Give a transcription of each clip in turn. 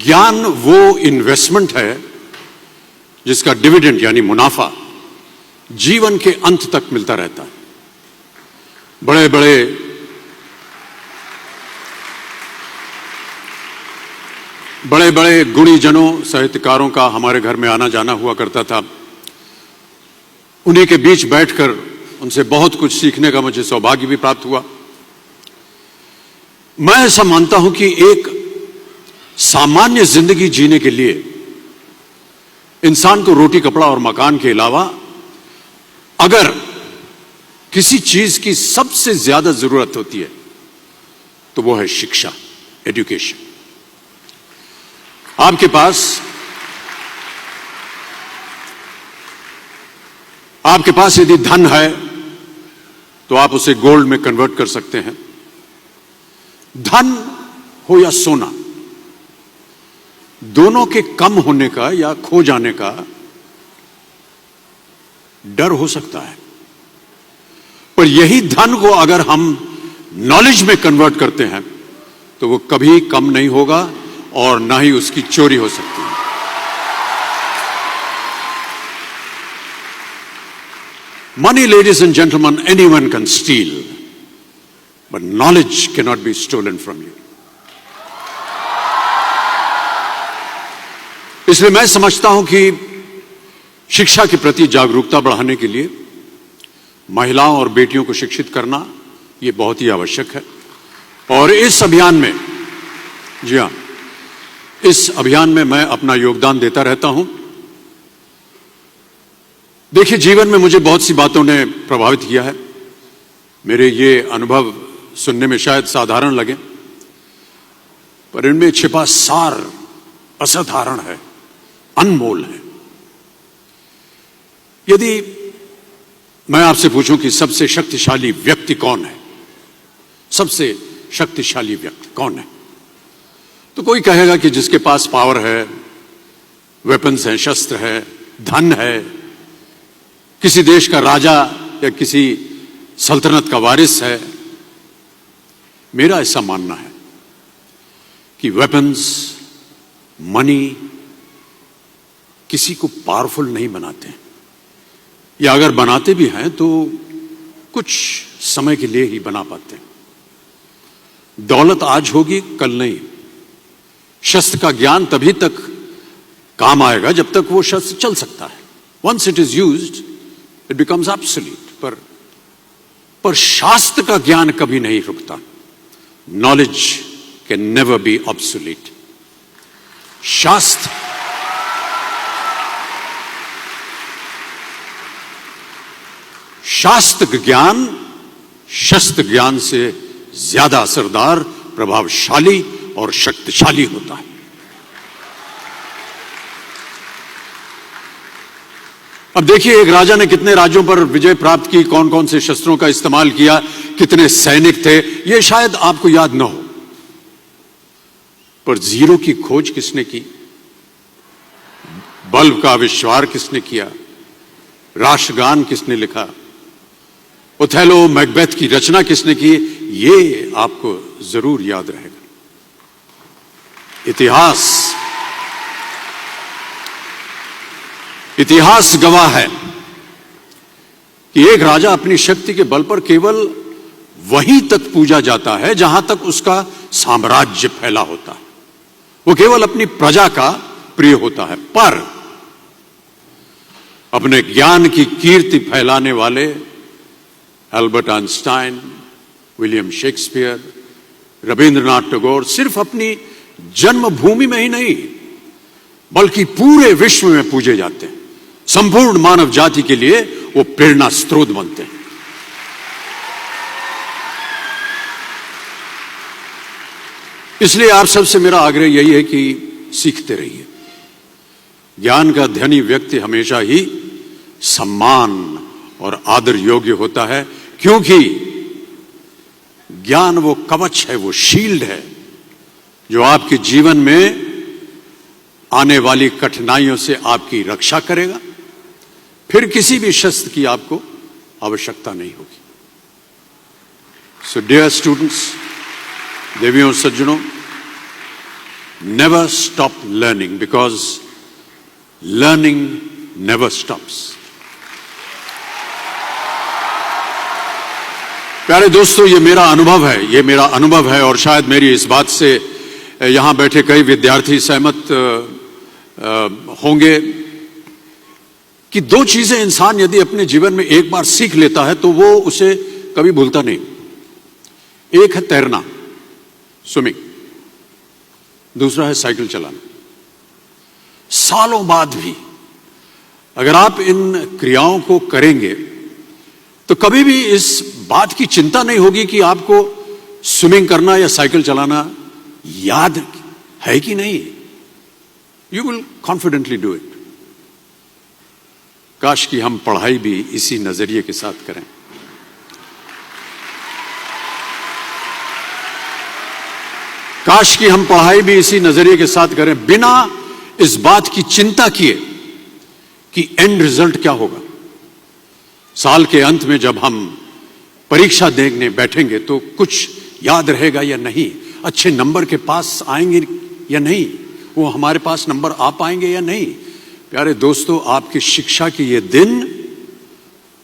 ज्ञान वो इन्वेस्टमेंट है जिसका डिविडेंड यानी मुनाफा जीवन के अंत तक मिलता रहता है। बड़े बड़े गुणीजनों साहित्यकारों का हमारे घर में आना जाना हुआ करता था। उन्हीं के बीच बैठकर उनसे बहुत कुछ सीखने का मुझे सौभाग्य भी प्राप्त हुआ। मैं ऐसा मानता हूं कि एक सामान्य जिंदगी जीने के लिए इंसान को रोटी कपड़ा और मकान के अलावा अगर किसी चीज की सबसे ज्यादा जरूरत होती है तो वो है शिक्षा, एजुकेशन। आपके पास यदि धन है तो आप उसे गोल्ड में कन्वर्ट कर सकते हैं। धन हो या सोना, दोनों के कम होने का या खो जाने का डर हो सकता है, पर यही धन को अगर हम नॉलेज में कन्वर्ट करते हैं तो वो कभी कम नहीं होगा और ना ही उसकी चोरी हो सकती है। Money, ladies and gentlemen, anyone can steal, but knowledge cannot be stolen from you. इसलिए मैं समझता हूं कि शिक्षा के प्रति जागरूकता बढ़ाने के लिए महिलाओं और बेटियों को शिक्षित करना यह बहुत ही आवश्यक है। और इस अभियान में, जी हां, इस अभियान में मैं अपना योगदान देता रहता हूं। देखिए, जीवन में मुझे बहुत सी बातों ने प्रभावित किया है। मेरे ये अनुभव सुनने में शायद साधारण लगे, पर इनमें छिपा सार असाधारण है, अनमोल है। यदि मैं आपसे पूछूं कि सबसे शक्तिशाली व्यक्ति कौन है, सबसे शक्तिशाली व्यक्ति कौन है, तो कोई कहेगा कि जिसके पास पावर है, वेपन्स हैं, शस्त्र है, धन है, किसी देश का राजा या किसी सल्तनत का वारिस है। मेरा ऐसा मानना है कि वेपन्स, मनी किसी को पावरफुल नहीं बनाते, या अगर बनाते भी हैं तो कुछ समय के लिए ही बना पाते हैं। दौलत आज होगी, कल नहीं। शस्त्र का ज्ञान तभी तक काम आएगा जब तक वो शस्त्र चल सकता है। Once it is used it becomes absolute. पर शास्त्र का ज्ञान कभी नहीं रुकता। Knowledge can never be obsolete. शास्त्र ज्ञान शस्त्र ज्ञान से ज्यादा असरदार, प्रभावशाली और शक्तिशाली होता है। अब देखिए, एक राजा ने कितने राज्यों पर विजय प्राप्त की, कौन कौन से शस्त्रों का इस्तेमाल किया, कितने सैनिक थे, यह शायद आपको याद न हो, पर जीरो की खोज किसने की, बल्ब का आविष्कार किसने किया, राष्ट्रगान किसने लिखा, ओथेलो मैकबेथ की रचना किसने की, ये आपको जरूर याद रहेगा। इतिहास गवाह है कि एक राजा अपनी शक्ति के बल पर केवल वहीं तक पूजा जाता है जहां तक उसका साम्राज्य फैला होता है। वो केवल अपनी प्रजा का प्रिय होता है। पर अपने ज्ञान की कीर्ति फैलाने वाले Albert Einstein, William Shakespeare, Rabindranath Tagore सिर्फ अपनी जन्मभूमि में ही नहीं बल्कि पूरे विश्व में पूजे जाते हैं। संपूर्ण मानव जाति के लिए वो प्रेरणा स्रोत बनते हैं। इसलिए आप सबसे मेरा आग्रह यही है कि सीखते रहिए। ज्ञान का धनी व्यक्ति हमेशा ही सम्मान और आदर योग्य होता है, क्योंकि ज्ञान वो कवच है, वो शील्ड है जो आपके जीवन में आने वाली कठिनाइयों से आपकी रक्षा करेगा। फिर किसी भी शस्त्र की आपको आवश्यकता नहीं होगी। सो डियर स्टूडेंट्स, देवियों सज्जनों, never stop learning because learning never stops. प्यारे दोस्तों, ये मेरा अनुभव है और शायद मेरी इस बात से यहां बैठे कई विद्यार्थी सहमत होंगे कि दो चीजें इंसान यदि अपने जीवन में एक बार सीख लेता है तो वो उसे कभी भूलता नहीं. एक है तैरना, स्विमिंग, दूसरा है साइकिल चलाना. सालों बाद भी अगर आप इन क्रियाओं को करेंगे तो कभी भी इस बात की चिंता नहीं होगी कि आपको स्विमिंग करना या साइकिल चलाना याद है कि नहीं. You will confidently do it. काश कि हम पढ़ाई भी इसी नजरिए के साथ करें. काश कि हम पढ़ाई भी इसी नजरिए के साथ करें, बिना इस बात की चिंता किए कि एंड रिजल्ट क्या होगा. साल के अंत में जब हम परीक्षा देने बैठेंगे तो कुछ याद रहेगा या नहीं, अच्छे नंबर के पास आएंगे या नहीं, वो हमारे पास नंबर आ पाएंगे या नहीं. प्यारे दोस्तों, आपकी शिक्षा के ये दिन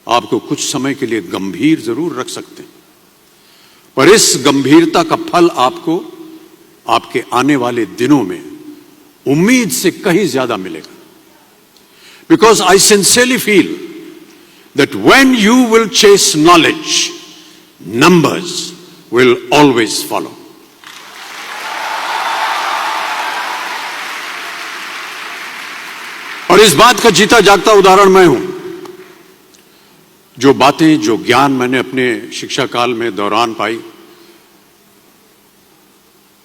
आपको कुछ समय के लिए गंभीर जरूर रख सकते हैं, पर इस गंभीरता का फल आपको आपके आने वाले दिनों में उम्मीद से कहीं ज्यादा मिलेगा. Because I sincerely feel that when you will chase knowledge, numbers will always follow. और इस बात का जीता जागता उदाहरण मैं हूं. जो बातें, जो ज्ञान मैंने अपने शिक्षा काल में दौरान पाई,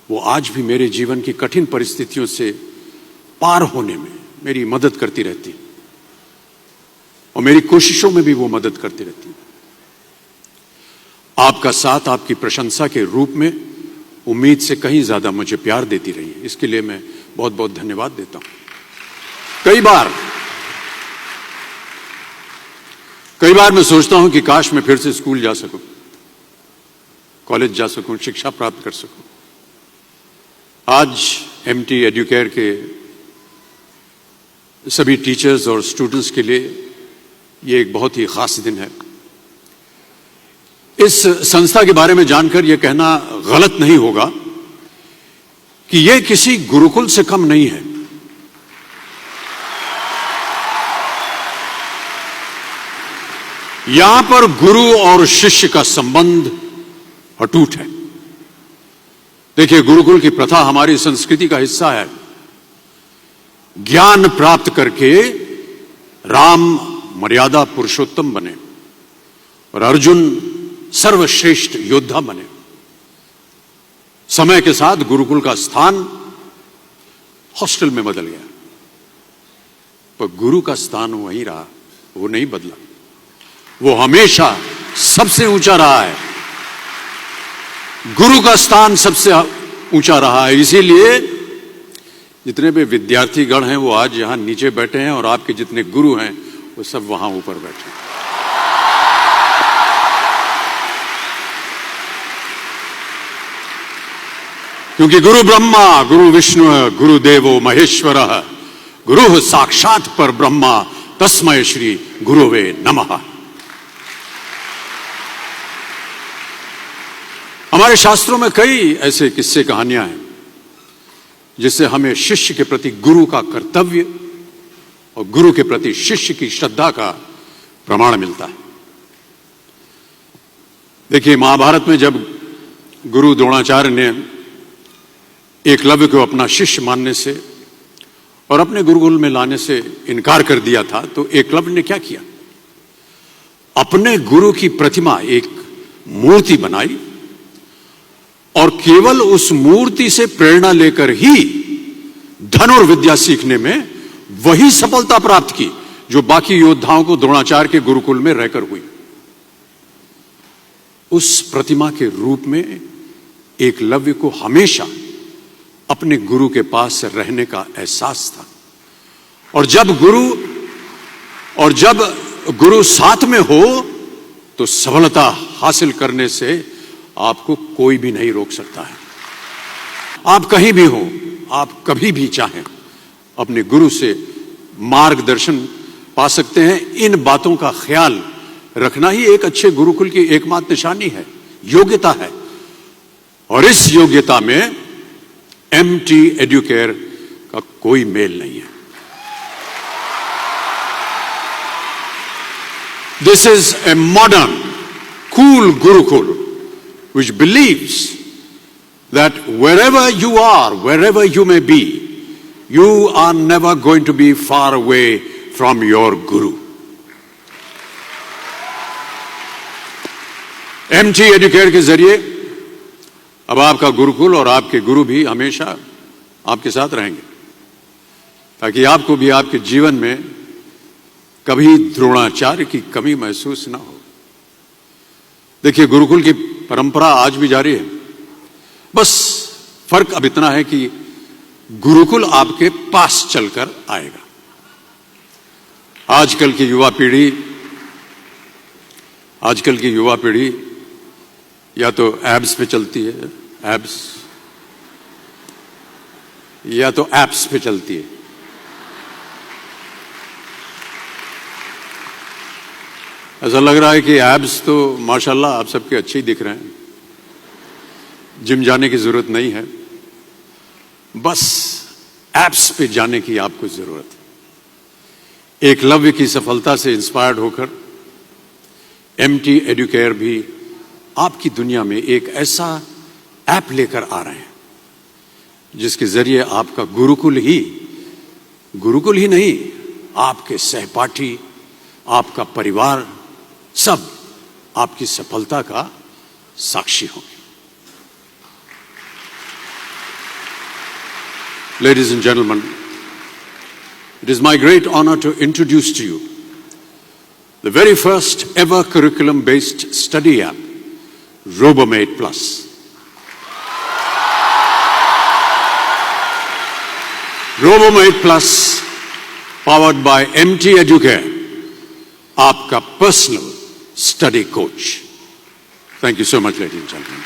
वो आज भी मेरे जीवन की कठिन परिस्थितियों से पार होने में मेरी मदद करती रहती है और मेरी कोशिशों में भी वो मदद करती रहती है. आपका साथ, आपकी प्रशंसा के रूप में उम्मीद से कहीं ज्यादा मुझे प्यार देती रही है. इसके लिए मैं बहुत बहुत धन्यवाद देता हूं. कई बार मैं सोचता हूं कि काश मैं फिर से स्कूल जा सकूं, कॉलेज जा सकूं, शिक्षा प्राप्त कर सकूं. आज एमटी एडुकेयर के सभी टीचर्स और स्टूडेंट्स के लिए ये एक बहुत ही खास दिन है. इस संस्था के बारे में जानकर यह कहना गलत नहीं होगा कि यह किसी गुरुकुल से कम नहीं है. यहां पर गुरु और शिष्य का संबंध अटूट है. देखिए, गुरुकुल की प्रथा हमारी संस्कृति का हिस्सा है. ज्ञान प्राप्त करके राम मर्यादा पुरुषोत्तम बने और अर्जुन सर्वश्रेष्ठ योद्धा बने. समय के साथ गुरुकुल का स्थान हॉस्टल में बदल गया, पर गुरु का स्थान वहीं रहा, वो नहीं बदला. वो हमेशा सबसे ऊंचा रहा है. गुरु का स्थान सबसे ऊंचा रहा है. इसीलिए जितने भी विद्यार्थीगण हैं वो आज यहां नीचे बैठे हैं और आपके जितने गुरु हैं वो सब वहां ऊपर बैठे हैं. क्योंकि गुरु ब्रह्मा, गुरु विष्णु, गुरु देवो महेश्वर, गुरु साक्षात पर ब्रह्मा, तस्मै श्री गुरुवे नमः. हमारे शास्त्रों में कई ऐसे किस्से कहानियां हैं जिससे हमें शिष्य के प्रति गुरु का कर्तव्य और गुरु के प्रति शिष्य की श्रद्धा का प्रमाण मिलता है. देखिए, महाभारत में जब गुरु द्रोणाचार्य ने एकलव्य को अपना शिष्य मानने से और अपने गुरुकुल में लाने से इनकार कर दिया था, तो एकलव्य ने क्या किया? अपने गुरु की प्रतिमा, एक मूर्ति बनाई और केवल उस मूर्ति से प्रेरणा लेकर ही धनुर्विद्या सीखने में वही सफलता प्राप्त की जो बाकी योद्धाओं को द्रोणाचार्य के गुरुकुल में रहकर हुई. उस प्रतिमा के रूप में एकलव्य को हमेशा अपने गुरु के पास रहने का एहसास था. और जब गुरु साथ में हो तो सफलता हासिल करने से आपको कोई भी नहीं रोक सकता है. आप कहीं भी हो, आप कभी भी चाहें अपने गुरु से मार्गदर्शन पा सकते हैं। इन बातों का ख्याल रखना ही एक अच्छे गुरुकुल की एकमात्र निशानी है, योग्यता है। और इस योग्यता में MT एडुकेयर का कोई मेल नहीं है। This is a modern, cool Gurukul which believes that wherever you are, wherever you may be, you are never going to be far away from your Guru. MT Educare के जरिए अब आपका गुरुकुल और आपके गुरु भी हमेशा आपके साथ रहेंगे, ताकि आपको भी आपके जीवन में कभी द्रोणाचार्य की कमी महसूस ना हो। देखिए, गुरुकुल की परंपरा आज भी जारी है, बस फर्क अब इतना है कि गुरुकुल आपके पास चलकर आएगा। आजकल की युवा पीढ़ी या तो एब्स पे चलती है, या तो एप्स पे चलती है। ऐसा लग रहा है कि एब्स तो माशाल्लाह आप सबके अच्छे ही दिख रहे हैं, जिम जाने की जरूरत नहीं है, बस एप्स पे जाने की आपको जरूरत है। एकलव्य की सफलता से इंस्पायर्ड होकर MT एडुकेयर भी आपकी दुनिया में एक ऐसा ऐप लेकर आ रहे हैं जिसके जरिए आपका गुरुकुल ही नहीं, आपके सहपाठी, आपका परिवार सब आपकी सफलता का साक्षी होंगे। Ladies and gentlemen, it is my great honor to introduce to you the very first ever curriculum-based study app, RoboMate Plus. RoboMate Plus, powered by MT Educare, आपका personal study coach. Thank you so much, ladies and gentlemen.